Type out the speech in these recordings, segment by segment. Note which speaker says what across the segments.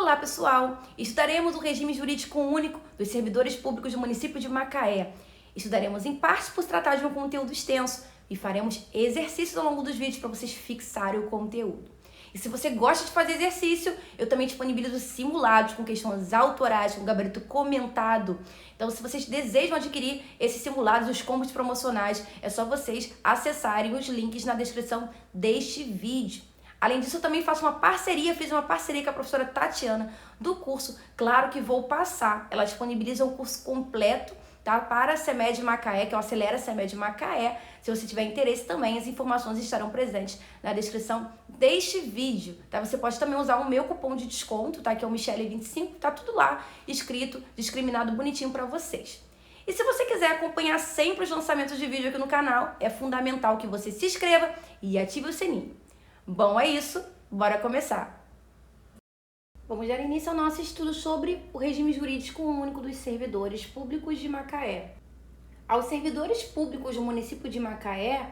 Speaker 1: Olá pessoal, estudaremos o regime jurídico único dos servidores públicos do município de Macaé. Estudaremos em partes por tratar de um conteúdo extenso e faremos exercícios ao longo dos vídeos para vocês fixarem o conteúdo. E se você gosta de fazer exercício, eu também disponibilizo simulados com questões autorais, com gabarito comentado. Então, se vocês desejam adquirir esses simulados, os combos promocionais, é só vocês acessarem os links na descrição deste vídeo. Além disso, eu também fiz uma parceria com a professora Tatiana do curso Claro que Vou Passar. Ela disponibiliza um curso completo, tá, para a CEMED Macaé, que é o Acelera CEMED Macaé. Se você tiver interesse também, as informações estarão presentes na descrição deste vídeo, tá? Você pode também usar o meu cupom de desconto, tá, que é o Michele25, tá tudo lá escrito, discriminado bonitinho para vocês. E se você quiser acompanhar sempre os lançamentos de vídeo aqui no canal, é fundamental que você se inscreva e ative o sininho. Bom, é isso, bora começar! Vamos dar início ao nosso estudo sobre o regime jurídico único dos servidores públicos de Macaé. Aos servidores públicos do município de Macaé,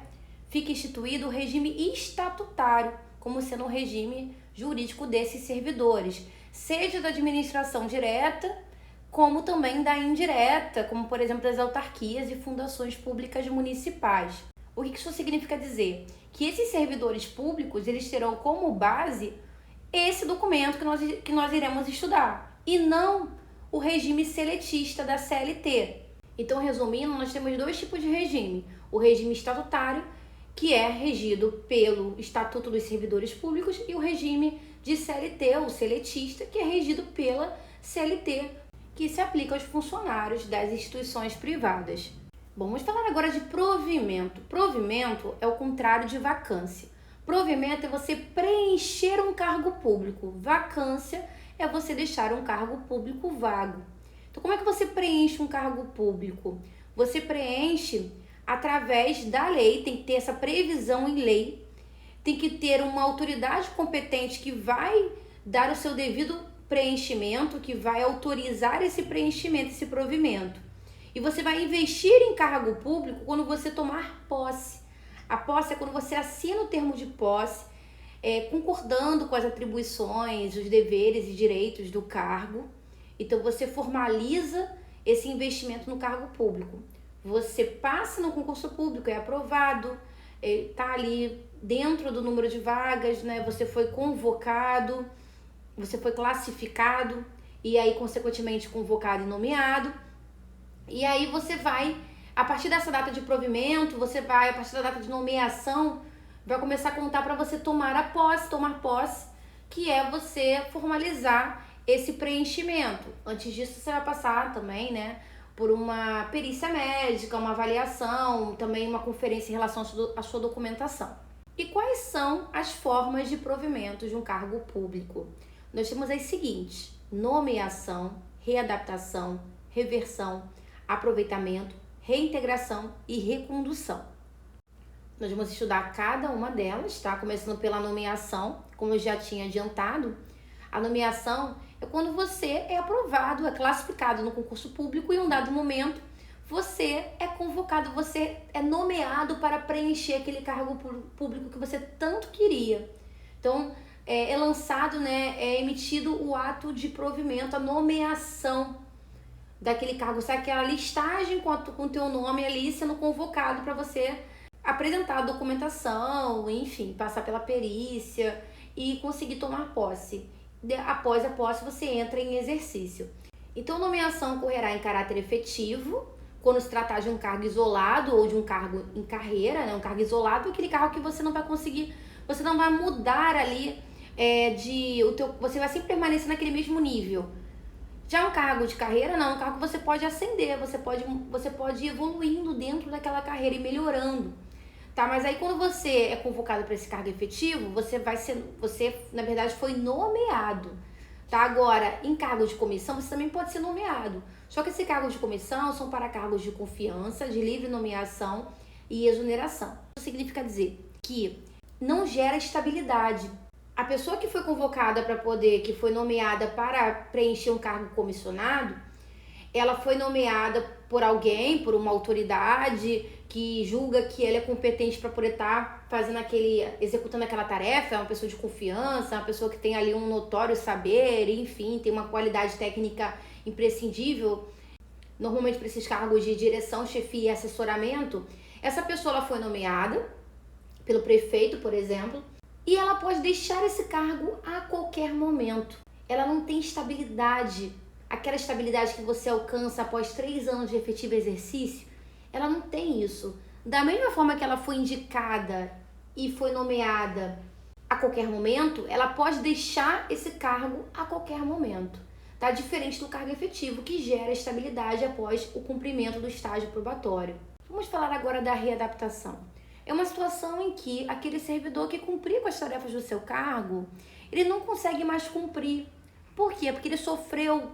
Speaker 1: fica instituído o regime estatutário, como sendo o regime jurídico desses servidores, seja da administração direta, como também da indireta, como por exemplo das autarquias e fundações públicas municipais. O que isso significa dizer? Que esses servidores públicos, eles terão como base esse documento que nós iremos estudar, e não o regime seletista da CLT. Então, resumindo, nós temos dois tipos de regime. O regime estatutário, que é regido pelo Estatuto dos Servidores Públicos, e o regime de CLT, ou seletista, que é regido pela CLT, que se aplica aos funcionários das instituições privadas. Bom, vamos falar agora de provimento. Provimento é o contrário de vacância. Provimento é você preencher um cargo público. Vacância é você deixar um cargo público vago. Então, como é que você preenche um cargo público? Você preenche através da lei, tem que ter essa previsão em lei, tem que ter uma autoridade competente que vai dar o seu devido preenchimento, que vai autorizar esse preenchimento, esse provimento. E você vai investir em cargo público quando você tomar posse. A posse é quando você assina o termo de posse, concordando com as atribuições, os deveres e direitos do cargo. Então, você formaliza esse investimento no cargo público. Você passa no concurso público, é aprovado, está ali dentro do número de vagas, né? Você foi convocado, você foi classificado e aí, consequentemente, convocado e nomeado. E aí você vai, a partir dessa data de provimento, a partir da data de nomeação, vai começar a contar para você tomar posse, que é você formalizar esse preenchimento. Antes disso, você vai passar também, né, por uma perícia médica, uma avaliação, também uma conferência em relação à sua documentação. E quais são as formas de provimento de um cargo público? Nós temos as seguintes: nomeação, readaptação, reversão, aproveitamento, reintegração e recondução. Nós vamos estudar cada uma delas, tá? Começando pela nomeação, como eu já tinha adiantado. A nomeação é quando você é aprovado, é classificado no concurso público e em um dado momento você é convocado, você é nomeado para preencher aquele cargo público que você tanto queria. Então, é lançado, né, é emitido o ato de provimento, a nomeação daquele cargo, sabe, aquela listagem com o teu nome ali sendo convocado para você apresentar a documentação, enfim, passar pela perícia e conseguir tomar posse. Após a posse, você entra em exercício. Então, a nomeação ocorrerá em caráter efetivo, quando se tratar de um cargo isolado ou de um cargo em carreira, né? Um cargo isolado é aquele cargo que você não vai conseguir, você não vai mudar ali, você vai sempre permanecer naquele mesmo nível. Já um cargo de carreira, não, um cargo que você pode ascender, você pode ir evoluindo dentro daquela carreira e melhorando, tá? Mas aí quando você é convocado para esse cargo efetivo, você na verdade foi nomeado, tá? Agora, em cargo de comissão, você também pode ser nomeado. Só que esse cargo de comissão são para cargos de confiança, de livre nomeação e exoneração. Isso significa dizer que não gera estabilidade. A pessoa que foi convocada que foi nomeada para preencher um cargo comissionado, ela foi nomeada por alguém, por uma autoridade que julga que ela é competente para poder estar executando aquela tarefa, é uma pessoa de confiança, uma pessoa que tem ali um notório saber, enfim, tem uma qualidade técnica imprescindível, normalmente para esses cargos de direção, chefia e assessoramento. Essa pessoa ela foi nomeada pelo prefeito, por exemplo, e ela pode deixar esse cargo a qualquer momento. Ela não tem estabilidade, aquela estabilidade que você alcança após 3 anos de efetivo exercício. Ela não tem isso. Da mesma forma que ela foi indicada e foi nomeada a qualquer momento, ela pode deixar esse cargo a qualquer momento. Tá? Diferente do cargo efetivo, que gera estabilidade após o cumprimento do estágio probatório. Vamos falar agora da readaptação. É uma situação em que aquele servidor que cumpria com as tarefas do seu cargo, ele não consegue mais cumprir. Por quê? Porque ele sofreu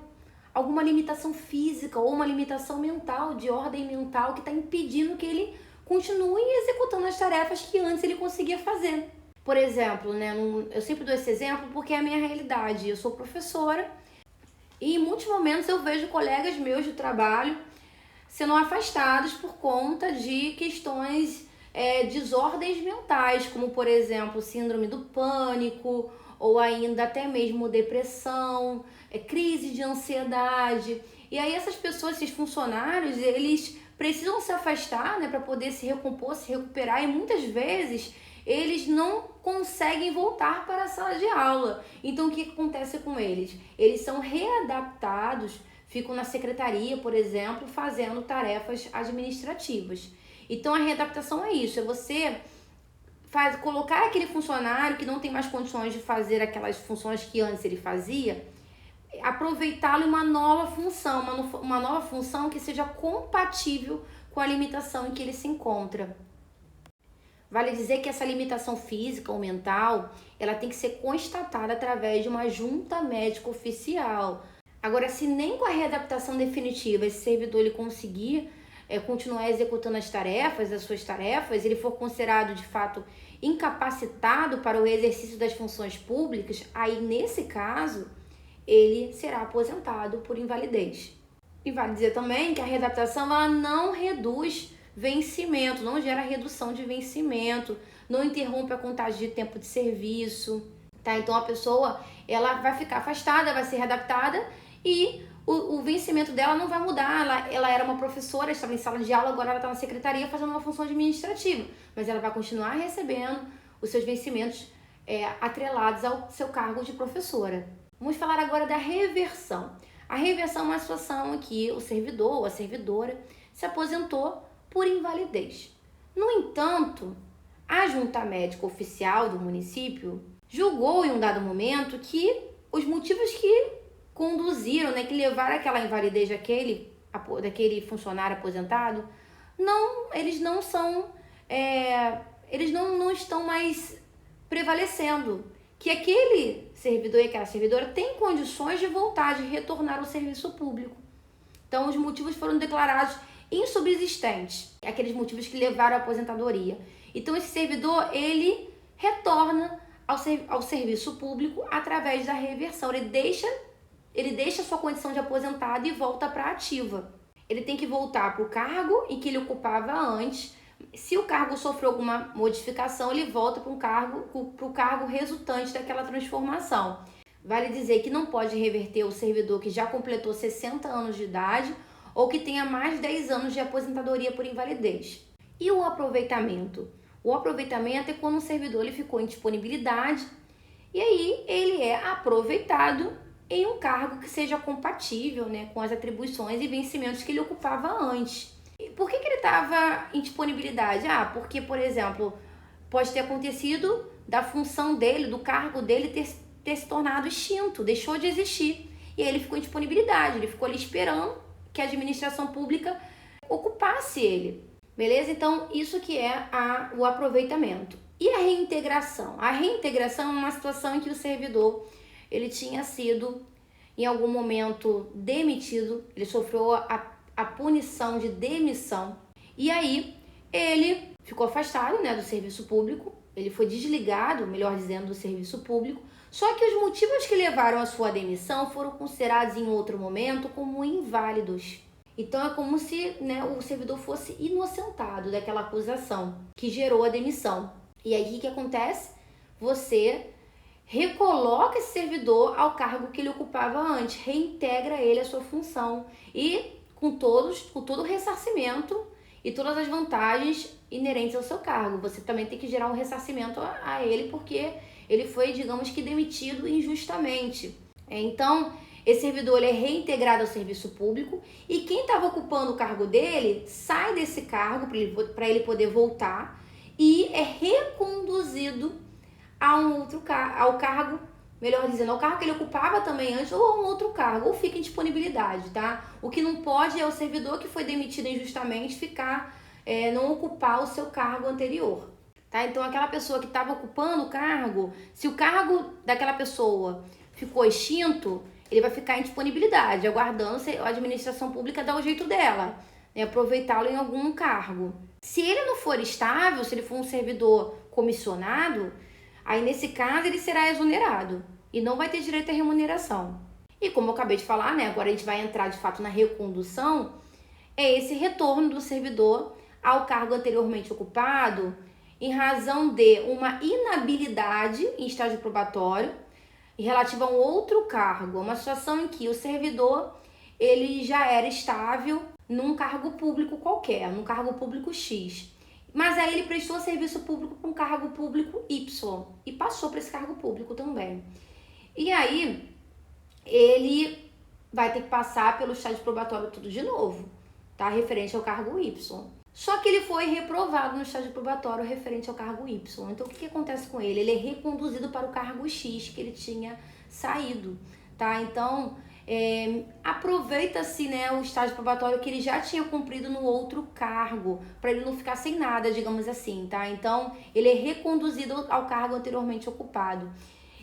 Speaker 1: alguma limitação física ou uma limitação mental, de ordem mental, que está impedindo que ele continue executando as tarefas que antes ele conseguia fazer. Por exemplo, né, eu sempre dou esse exemplo porque é a minha realidade. Eu sou professora e em muitos momentos eu vejo colegas meus de trabalho sendo afastados por conta de questões, desordens mentais, como por exemplo, síndrome do pânico, ou ainda até mesmo depressão, crise de ansiedade. E aí essas pessoas, esses funcionários, eles precisam se afastar, né, para poder se recompor, se recuperar, e muitas vezes eles não conseguem voltar para a sala de aula. Então o que acontece com eles? Eles são readaptados, ficam na secretaria, por exemplo, fazendo tarefas administrativas. Então a readaptação é isso, é você colocar aquele funcionário que não tem mais condições de fazer aquelas funções que antes ele fazia, aproveitá-lo em uma nova função, uma nova função que seja compatível com a limitação em que ele se encontra. Vale dizer que essa limitação física ou mental, ela tem que ser constatada através de uma junta médica oficial. Agora, se nem com a readaptação definitiva esse servidor ele conseguir continuar executando as suas tarefas, ele for considerado de fato incapacitado para o exercício das funções públicas, aí nesse caso ele será aposentado por invalidez. E vale dizer também que a readaptação ela não reduz vencimento, não gera redução de vencimento, não interrompe a contagem de tempo de serviço, tá? Então a pessoa ela vai ficar afastada, vai ser readaptada e o vencimento dela não vai mudar. Ela era uma professora, estava em sala de aula, agora ela está na secretaria fazendo uma função administrativa, mas ela vai continuar recebendo os seus vencimentos atrelados ao seu cargo de professora. Vamos falar agora da reversão. A reversão é uma situação em que o servidor ou a servidora se aposentou por invalidez. No entanto, a junta médica oficial do município julgou em um dado momento que os motivos que conduziram, né, que levaram àquela invalidez daquele funcionário aposentado, eles não estão mais prevalecendo, que aquele servidor e aquela servidora têm condições de voltar, de retornar ao serviço público. Então, os motivos foram declarados insubsistentes, aqueles motivos que levaram à aposentadoria. Então, esse servidor, ele retorna ao serviço público através da reversão. Ele deixa a sua condição de aposentado e volta para a ativa. Ele tem que voltar para o cargo em que ele ocupava antes. Se o cargo sofreu alguma modificação, ele volta para o cargo resultante daquela transformação. Vale dizer que não pode reverter o servidor que já completou 60 anos de idade ou que tenha mais de 10 anos de aposentadoria por invalidez. E o aproveitamento? O aproveitamento é quando um servidor ele ficou em disponibilidade e aí ele é aproveitado em um cargo que seja compatível, né, com as atribuições e vencimentos que ele ocupava antes. E por que ele estava em disponibilidade? Porque, por exemplo, pode ter acontecido da função dele, do cargo dele ter se tornado extinto, deixou de existir. E aí ele ficou em disponibilidade, ele ficou ali esperando que a administração pública ocupasse ele. Beleza? Então, isso que é o aproveitamento. E a reintegração? A reintegração é uma situação em que o servidor ele tinha sido, em algum momento, demitido, ele sofreu a punição de demissão, e aí ele ficou afastado, né, do serviço público, ele foi desligado, melhor dizendo, do serviço público, só que os motivos que levaram à sua demissão foram considerados em outro momento como inválidos. Então é como se, né, o servidor fosse inocentado daquela acusação que gerou a demissão. E aí o que acontece? Você recoloca esse servidor ao cargo que ele ocupava antes, reintegra ele à sua função e com todo o ressarcimento e todas as vantagens inerentes ao seu cargo. Você também tem que gerar um ressarcimento a ele porque ele foi, digamos que, demitido injustamente. Então, esse servidor ele é reintegrado ao serviço público e quem estava ocupando o cargo dele sai desse cargo para ele poder voltar e é reconduzido ao cargo, melhor dizendo, ao cargo que ele ocupava também antes ou a um outro cargo, ou fica em disponibilidade, tá? O que não pode é o servidor que foi demitido injustamente não ocupar o seu cargo anterior, tá? Então aquela pessoa que estava ocupando o cargo, se o cargo daquela pessoa ficou extinto, ele vai ficar em disponibilidade, aguardando se a administração pública dar o jeito dela, né? Aproveitá-lo em algum cargo. Se ele não for estável, se ele for um servidor comissionado, aí nesse caso ele será exonerado e não vai ter direito à remuneração. E como eu acabei de falar, né, agora a gente vai entrar de fato na recondução, é esse retorno do servidor ao cargo anteriormente ocupado em razão de uma inabilidade em estágio probatório e relativa a um outro cargo, uma situação em que o servidor ele já era estável num cargo público qualquer, num cargo público X. Mas aí ele prestou serviço público para um cargo público Y e passou para esse cargo público também. E aí ele vai ter que passar pelo estágio probatório tudo de novo, tá? Referente ao cargo Y. Só que ele foi reprovado no estágio probatório referente ao cargo Y. Então o que acontece com ele? Ele é reconduzido para o cargo X que ele tinha saído, tá? Então aproveita-se, né, o estágio probatório que ele já tinha cumprido no outro cargo, para ele não ficar sem nada, digamos assim, tá? Então, ele é reconduzido ao cargo anteriormente ocupado.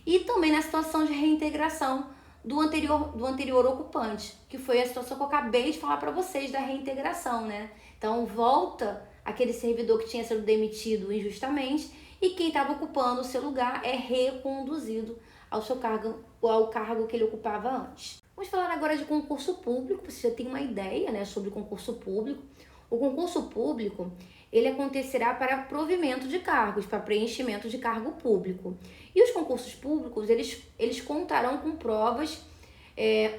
Speaker 1: E também na situação de reintegração do anterior ocupante, que foi a situação que eu acabei de falar para vocês da reintegração, né? Então, volta aquele servidor que tinha sido demitido injustamente e quem estava ocupando o seu lugar é reconduzido ao seu cargo, ao cargo que ele ocupava antes. Vamos falar agora de concurso público. Você já tem uma ideia, né, sobre o concurso público. O concurso público, ele acontecerá para provimento de cargos, para preenchimento de cargo público. E os concursos públicos, eles contarão com provas,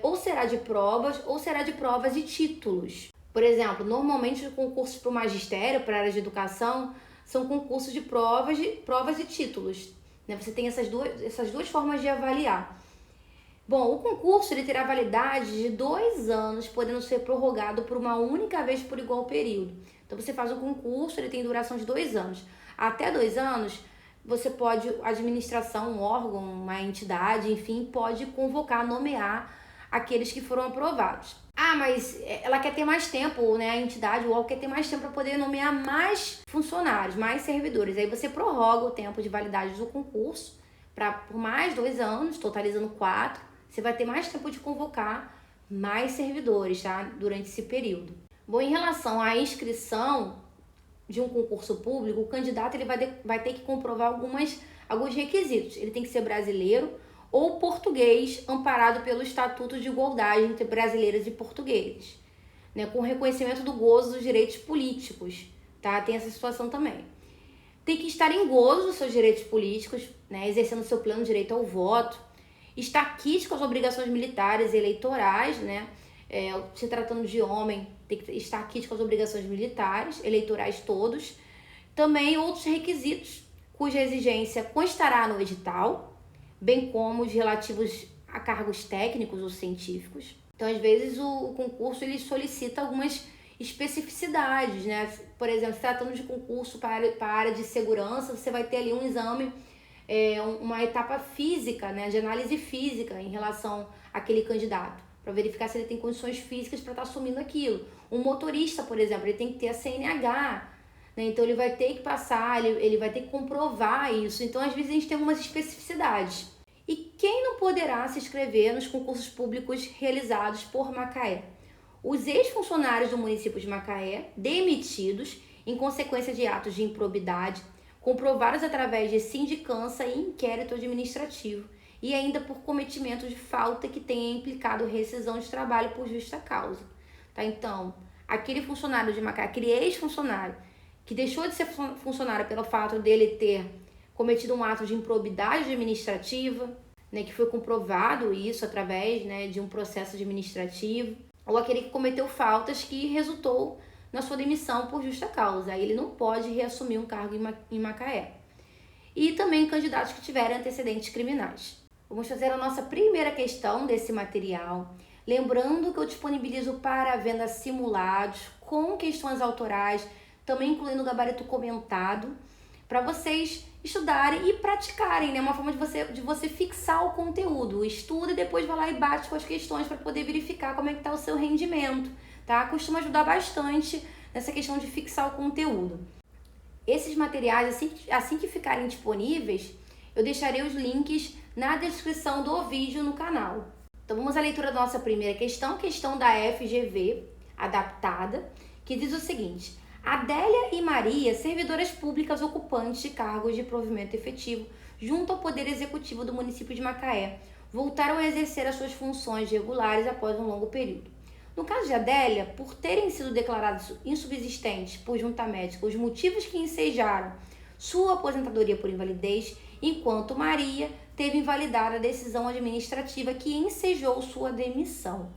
Speaker 1: ou será de provas e títulos. Por exemplo, normalmente os concursos para o magistério, para a área de educação, são concursos de provas e títulos, né? Você tem essas duas formas de avaliar. Bom, o concurso ele terá validade de 2 anos, podendo ser prorrogado por uma única vez por igual período. Então, você faz um concurso, ele tem duração de 2 anos. Até 2 anos, você pode, a administração, um órgão, uma entidade, enfim, pode convocar, nomear aqueles que foram aprovados. Ah, mas ela quer ter mais tempo, né? A entidade, o órgão quer ter mais tempo para poder nomear mais funcionários, mais servidores. Aí você prorroga o tempo de validade do concurso por mais 2 anos, totalizando 4. Você vai ter mais tempo de convocar mais servidores, tá? Durante esse período. Bom, em relação à inscrição de um concurso público, o candidato ele vai ter que comprovar alguns requisitos. Ele tem que ser brasileiro ou português, amparado pelo Estatuto de Igualdade entre Brasileiros e Portugueses, né? Com reconhecimento do gozo dos direitos políticos, tá? Tem essa situação também. Tem que estar em gozo dos seus direitos políticos, né? Exercendo seu pleno direito ao voto. Estar quite com as obrigações militares e eleitorais, né? Se tratando de homem, tem que estar quite com as obrigações militares, eleitorais todos. Também outros requisitos, cuja exigência constará no edital, bem como os relativos a cargos técnicos ou científicos. Então, às vezes, o concurso ele solicita algumas especificidades, né? Por exemplo, se tratando de concurso para a área de segurança, você vai ter ali um exame, uma etapa física, né, de análise física em relação àquele candidato, para verificar se ele tem condições físicas para estar assumindo aquilo. Um motorista, por exemplo, ele tem que ter a CNH, né, então ele vai ter que passar, ele vai ter que comprovar isso. Então, às vezes, a gente tem algumas especificidades. E quem não poderá se inscrever nos concursos públicos realizados por Macaé? Os ex-funcionários do município de Macaé, demitidos em consequência de atos de improbidade, comprovados através de sindicância e inquérito administrativo, e ainda por cometimento de falta que tenha implicado rescisão de trabalho por justa causa. tá? Então, aquele funcionário de Macaé, aquele ex-funcionário, que deixou de ser funcionário pelo fato dele ter cometido um ato de improbidade administrativa, né, que foi comprovado isso através, né, de um processo administrativo, ou aquele que cometeu faltas que resultou na sua demissão por justa causa. Aí ele não pode reassumir um cargo em Macaé. E também candidatos que tiverem antecedentes criminais. Vamos fazer a nossa primeira questão desse material. Lembrando que eu disponibilizo para a venda simulados com questões autorais, também incluindo o gabarito comentado, para vocês estudarem e praticarem, né? Uma forma de você fixar o conteúdo. Estuda e depois vai lá e bate com as questões para poder verificar como é que está o seu rendimento, tá? Costuma ajudar bastante nessa questão de fixar o conteúdo. Esses materiais, assim que ficarem disponíveis, eu deixarei os links na descrição do vídeo no canal. Então vamos à leitura da nossa primeira questão da FGV, adaptada, que diz o seguinte: Adélia e Maria, servidoras públicas ocupantes de cargos de provimento efetivo junto ao Poder Executivo do município de Macaé, voltaram a exercer as suas funções regulares após um longo período. No caso de Adélia, por terem sido declarados insubsistentes por junta médica os motivos que ensejaram sua aposentadoria por invalidez, enquanto Maria teve invalidada a decisão administrativa que ensejou sua demissão.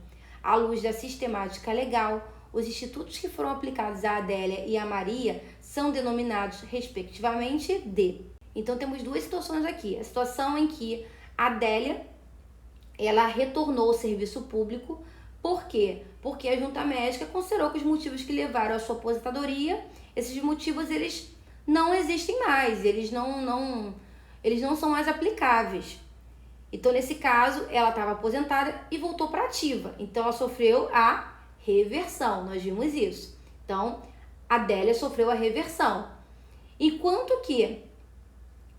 Speaker 1: À luz da sistemática legal, os institutos que foram aplicados a Adélia e a Maria são denominados, respectivamente, de. Então, temos duas situações aqui. A situação em que a Adélia, ela retornou ao serviço público. Por quê? Porque a junta médica considerou que os motivos que levaram à sua aposentadoria, esses motivos, eles não existem mais, eles não são mais aplicáveis. Então, nesse caso, ela estava aposentada e voltou para ativa. Então, ela sofreu a reversão, nós vimos isso. Então, a Adélia sofreu a reversão. Enquanto que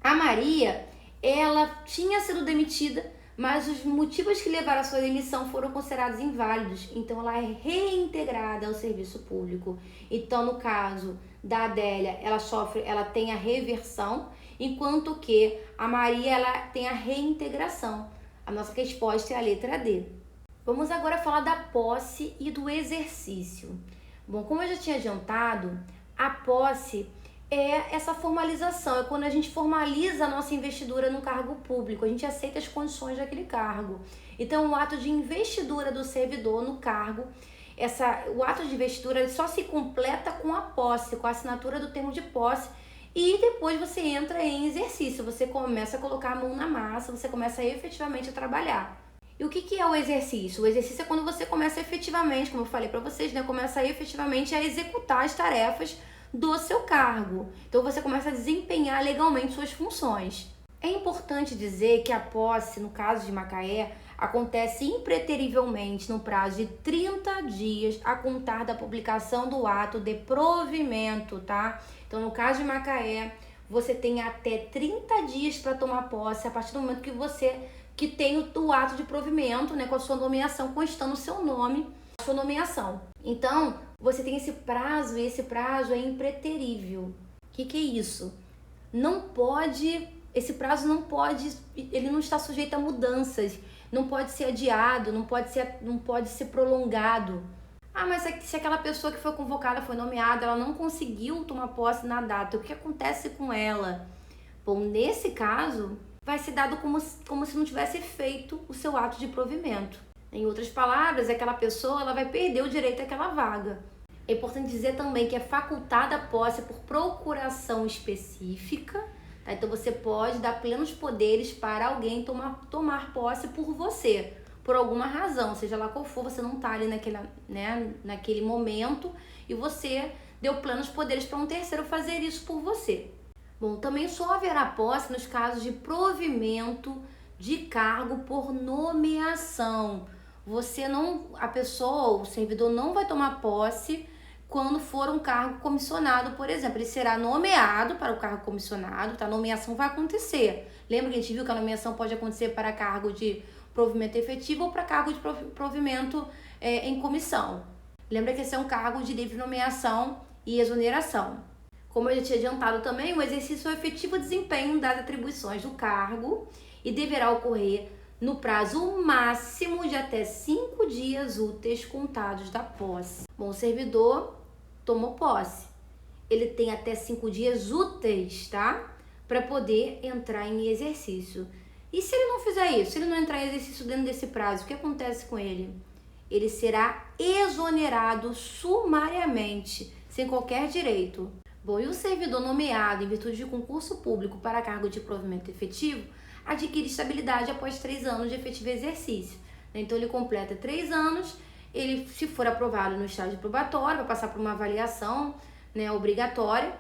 Speaker 1: a Maria, ela tinha sido demitida, mas os motivos que levaram à sua demissão foram considerados inválidos. Então, ela é reintegrada ao serviço público. Então, no caso da Adélia, ela tem a reversão, enquanto que a Maria, ela tem a reintegração. A nossa resposta é a letra D. Vamos agora falar da posse e do exercício. Bom, como eu já tinha adiantado, a posse é essa formalização, é quando a gente formaliza a nossa investidura no cargo público, a gente aceita as condições daquele cargo. Então, o ato de investidura do servidor no cargo, o ato de investidura só se completa com a posse, com a assinatura do termo de posse, e depois você entra em exercício, você começa a colocar a mão na massa, você começa efetivamente a trabalhar. E o que é o exercício? O exercício é quando você começa efetivamente, como eu falei para vocês, né? Começa efetivamente a executar as tarefas do seu cargo. Então você começa a desempenhar legalmente suas funções. É importante dizer que a posse, no caso de Macaé, acontece impreterivelmente no prazo de 30 dias a contar da publicação do ato de provimento, tá? Então, no caso de Macaé, você tem até 30 dias para tomar posse a partir do momento que tem o ato de provimento, né, com a sua nomeação, constando o seu nome, a sua nomeação. Então, você tem esse prazo, e esse prazo é impreterível. O que é isso? Esse prazo não pode, ele não está sujeito a mudanças, não pode ser adiado, não pode ser prolongado. Ah, mas se aquela pessoa que foi convocada, foi nomeada, ela não conseguiu tomar posse na data, o que acontece com ela? Bom, nesse caso, vai ser dado como se não tivesse feito o seu ato de provimento. Em outras palavras, aquela pessoa ela vai perder o direito àquela vaga. É importante dizer também que é facultada a posse por procuração específica, tá? Então você pode dar plenos poderes para alguém tomar posse por você, por alguma razão, seja lá qual for, você não está ali naquele momento e você deu plenos poderes para um terceiro fazer isso por você. Bom, também só haverá posse nos casos de provimento de cargo por nomeação. O servidor não vai tomar posse quando for um cargo comissionado, por exemplo. Ele será nomeado para o cargo comissionado, tá? A nomeação vai acontecer. Lembra que a gente viu que a nomeação pode acontecer para cargo de provimento efetivo ou para cargo de provimento em comissão. Lembra que esse é um cargo de livre nomeação e exoneração. Como eu já tinha adiantado também, o exercício é o efetivo desempenho das atribuições do cargo e deverá ocorrer no prazo máximo de até 5 dias úteis contados da posse. Bom, o servidor tomou posse. Ele tem até 5 dias úteis, tá? Para poder entrar em exercício. E se ele não fizer isso, se ele não entrar em exercício dentro desse prazo, o que acontece com ele? Ele será exonerado sumariamente, sem qualquer direito. Bom, e o servidor nomeado em virtude de concurso público para cargo de provimento efetivo adquire estabilidade após 3 anos de efetivo exercício. Então ele completa 3 anos, ele, se for aprovado no estágio probatório, vai passar por uma avaliação, né, obrigatória,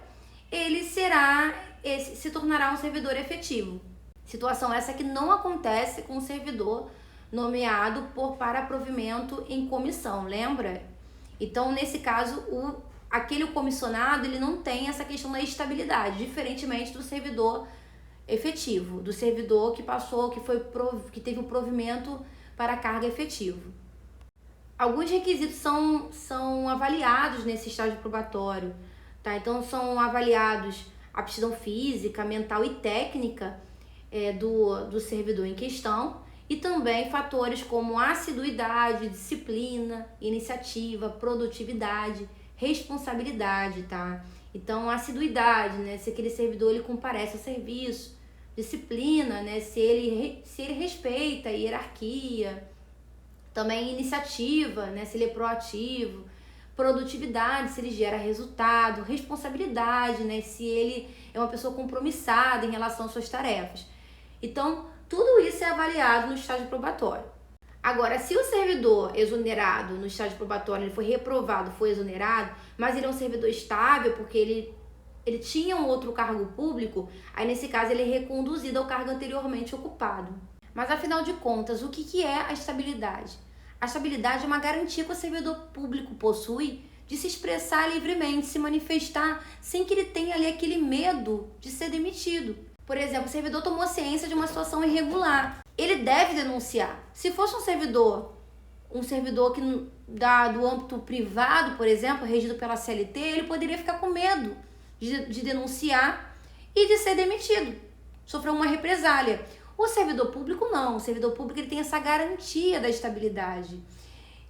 Speaker 1: ele se tornará um servidor efetivo. Situação essa que não acontece com o servidor nomeado para provimento em comissão, lembra? Então, nesse caso, aquele comissionado ele não tem essa questão da estabilidade, diferentemente do servidor efetivo, do servidor que teve o provimento para cargo efetivo. Alguns requisitos são avaliados nesse estágio probatório, tá? Então, são avaliados a aptidão física, mental e técnica do servidor em questão, e também fatores como assiduidade, disciplina, iniciativa, produtividade, responsabilidade, tá? Então, assiduidade, né? Se aquele servidor ele comparece ao serviço, disciplina, né? Se ele respeita a hierarquia, também iniciativa, né? Se ele é proativo, produtividade, se ele gera resultado, responsabilidade, né? Se ele é uma pessoa compromissada em relação às suas tarefas. Então, tudo isso é avaliado no estágio probatório. Agora, se o servidor exonerado no estágio probatório ele foi reprovado, foi exonerado, mas ele é um servidor estável porque ele tinha um outro cargo público, aí nesse caso ele é reconduzido ao cargo anteriormente ocupado. Mas afinal de contas, o que é a estabilidade? A estabilidade é uma garantia que o servidor público possui de se expressar livremente, se manifestar sem que ele tenha ali aquele medo de ser demitido. Por exemplo, o servidor tomou ciência de uma situação irregular. Ele deve denunciar. Se fosse um servidor que do âmbito privado, por exemplo, regido pela CLT, ele poderia ficar com medo de denunciar e de ser demitido, sofrer uma represália. O servidor público não. O servidor público ele tem essa garantia da estabilidade.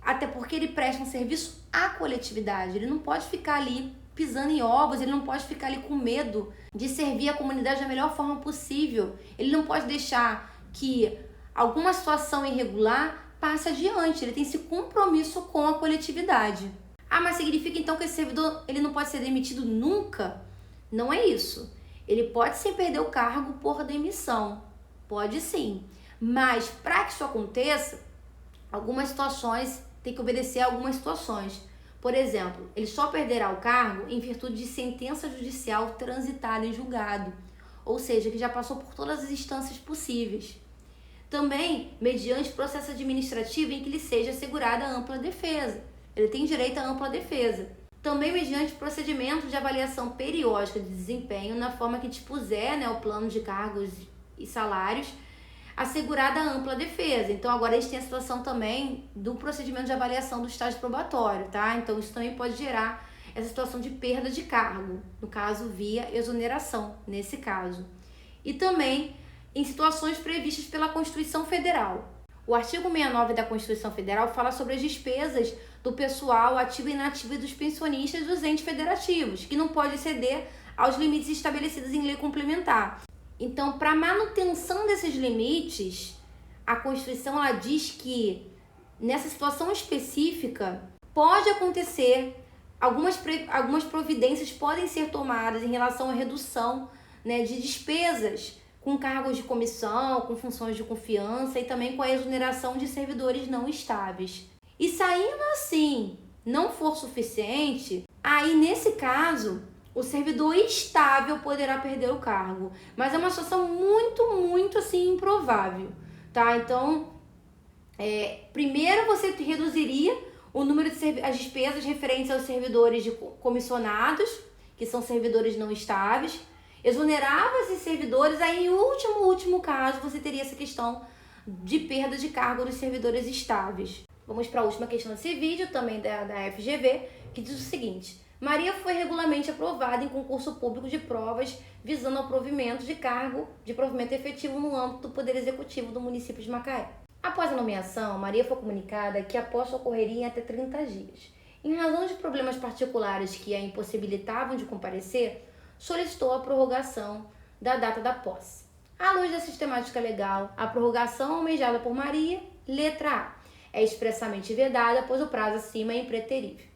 Speaker 1: Até porque ele presta um serviço à coletividade. Ele não pode ficar ali pisando em ovos, ele não pode ficar ali com medo de servir a comunidade da melhor forma possível. Ele não pode deixar que alguma situação irregular passe adiante. Ele tem esse compromisso com a coletividade. Ah, mas significa então que esse servidor ele não pode ser demitido nunca? Não é isso. Ele pode sim perder o cargo por demissão. Pode sim. Mas para que isso aconteça, algumas situações tem que obedecer a algumas situações. Por exemplo, ele só perderá o cargo em virtude de sentença judicial transitada em julgado, ou seja, que já passou por todas as instâncias possíveis. Também, mediante processo administrativo em que lhe seja assegurada ampla defesa. Ele tem direito à ampla defesa. Também mediante procedimento de avaliação periódica de desempenho, na forma que dispuser, né, o plano de cargos e salários, assegurada a ampla defesa. Então, agora a gente tem a situação também do procedimento de avaliação do estágio probatório, tá? Então, isso também pode gerar essa situação de perda de cargo, no caso, via exoneração, nesse caso. E também em situações previstas pela Constituição Federal. O artigo 69 da Constituição Federal fala sobre as despesas do pessoal ativo e inativo e dos pensionistas dos entes federativos, que não pode exceder aos limites estabelecidos em lei complementar. Então, para manutenção desses limites, a Constituição ela diz que, nessa situação específica, pode acontecer, algumas providências podem ser tomadas em relação à redução, né, de despesas com cargos de comissão, com funções de confiança e também com a exoneração de servidores não estáveis. E saindo assim, não for suficiente, aí nesse caso, o servidor estável poderá perder o cargo, mas é uma situação muito assim improvável, tá? Então, primeiro você reduziria o número de as despesas referentes aos servidores comissionados, que são servidores não estáveis, exonerava esses servidores, aí em último caso você teria essa questão de perda de cargo dos servidores estáveis. Vamos para a última questão desse vídeo, também da FGV, que diz o seguinte: Maria foi regularmente aprovada em concurso público de provas visando ao provimento de cargo de provimento efetivo no âmbito do Poder Executivo do município de Macaé. Após a nomeação, Maria foi comunicada que a posse ocorreria em até 30 dias. Em razão de problemas particulares que a impossibilitavam de comparecer, solicitou a prorrogação da data da posse. À luz da sistemática legal, a prorrogação almejada por Maria, letra A, é expressamente vedada, pois o prazo acima é impreterível.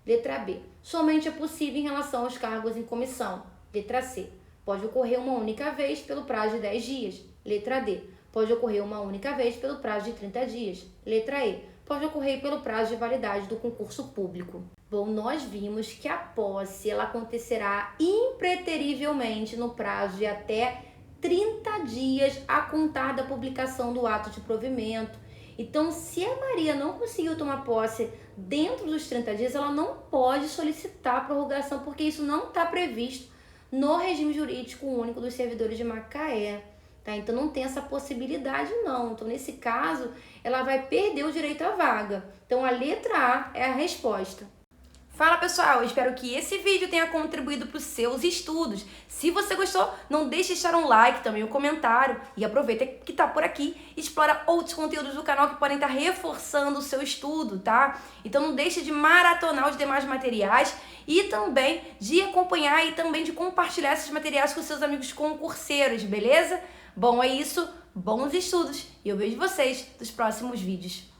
Speaker 1: Letra B, somente é possível em relação aos cargos em comissão. Letra C, pode ocorrer uma única vez pelo prazo de 10 dias. Letra D, pode ocorrer uma única vez pelo prazo de 30 dias. Letra E, pode ocorrer pelo prazo de validade do concurso público. Bom, nós vimos que a posse ela acontecerá impreterivelmente no prazo de até 30 dias a contar da publicação do ato de provimento. Então, se a Maria não conseguiu tomar posse dentro dos 30 dias, ela não pode solicitar a prorrogação, porque isso não está previsto no regime jurídico único dos servidores de Macaé. Tá? Então, não tem essa possibilidade, não. Então, nesse caso, ela vai perder o direito à vaga. Então, a letra A é a resposta. Fala pessoal, eu espero que esse vídeo tenha contribuído para os seus estudos. Se você gostou, não deixe de deixar um like, também um comentário e aproveita que tá por aqui e explora outros conteúdos do canal que podem estar reforçando o seu estudo, tá? Então não deixe de maratonar os demais materiais e também de acompanhar e também de compartilhar esses materiais com seus amigos concurseiros, beleza? Bom, é isso, bons estudos e eu vejo vocês nos próximos vídeos.